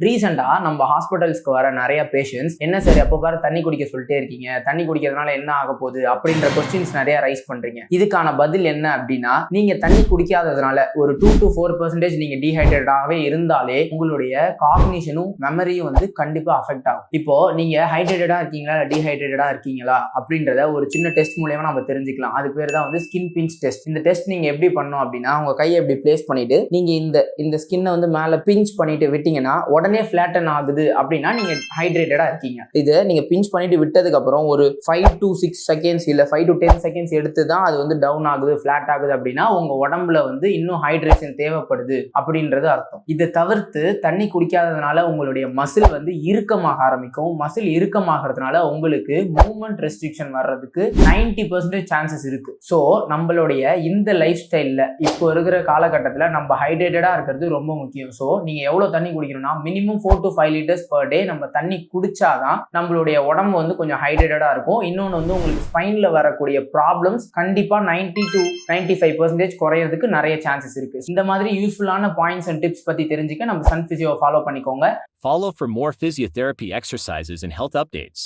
ரீசெண்டா நம்ம ஹாஸ்பிட்டல்ஸ்க்கு வர நிறைய பேஷண்ட்ஸ் என்ன சார் எப்போ பாரு தண்ணி குடிக்க சொல்லிட்டே இருக்கீங்க, தண்ணி குடிக்கிறதுனால என்ன ஆக போகுது அப்படின்ற கொஸ்டின்ஸ் நிறைய ரைஸ் பண்றீங்க. இதுக்கான பதில் என்ன அப்படின்னா, நீங்க தண்ணி குடிக்காததுனால ஒரு 2 to 4% நீங்க டீஹைட்ரேட்டாகவே இருந்தாலே உங்களுடைய காக்னிஷனும் மெமரியும் வந்து கண்டிப்பா அஃபெக்ட் ஆகும். இப்போ நீங்க ஹைட்ரேட்டடா இருக்கீங்களா டீஹைட்ரேட்டடா இருக்கீங்களா அப்படின்றத ஒரு சின்ன டெஸ்ட் மூலமா நம்ம தெரிஞ்சுக்கலாம். அது பேர் தான் வந்து ஸ்கின் பிஞ்ச் டெஸ்ட். இந்த டெஸ்ட் நீங்க எப்படி பண்ணணும் அப்படின்னா, உங்க கையை எப்படி பிளேஸ் பண்ணிட்டு நீங்க இந்த ஸ்கின்னை வந்து மேல பிஞ்ச் பண்ணிட்டு விட்டீங்கன்னா உடனே ஃபிளாட்டன் ஆகுது அப்படின்னா நீங்க ஹைட்ரேட்டடா இருக்கீங்க. இது நீங்க பிஞ்ச் பண்ணிட்டு விட்டதுக்கு அப்புறம் ஒரு 5 to 6 செகண்ட்ஸ் இல்ல 5 to 10 செகண்ட்ஸ் எடுத்து தான் அது வந்து டவுன் ஆகுது, ஃபிளாட் ஆகுது அப்படின்னா உங்க உடம்புல வந்து இன்னும் ஹைட்ரேஷன் தேவைப்படுது அப்படின்றது அர்த்தம். இதை தவிர்த்து தண்ணி குடிக்காததுனால உங்களுடைய மசில் வந்து இறுக்கமாக ஆரம்பிக்கும். மசில் இறுக்கமாகறதுனால உங்களுக்கு மூவ்மெண்ட் ரெஸ்ட்ரிக்ஷன் வர்றதுக்கு 90% சான்சஸ் இருக்கு. ஸோ நம்மளுடைய இந்த லைஃப் ஸ்டைல்ல இப்போ இருக்கிற காலகட்டத்தில் நம்ம ஹைட்ரேட்டடா இருக்கிறது ரொம்ப முக்கியம். ஸோ நீங்க எவ்வளவு தண்ணி குடிக்கணும்னா minimum 4 to 5 litres per day நம்ம தண்ணி குடிச்சாதான் நம்மளுடைய உடம்பு வந்து கொஞ்சம் ஹைட்ரேட்டடா இருக்கும். இன்னொன்று வந்து உங்களுக்கு ஸ்பைன்ல வரக்கூடிய ப்ராப்ளம்ஸ் கண்டிப்பா 90 to 95% குறையறதுக்கு நிறைய சான்சஸ் இருக்கு. இந்த மாதிரி யூஸ்ஃபுல்லான பாயிண்ட்ஸ் அண்ட் டிப்ஸ் பத்தி தெரிஞ்சுக்க நம்ம சன் பிசியோ ஃபாலோ பண்ணிக்கோங்க. Follow for more physiotherapy exercises and health updates.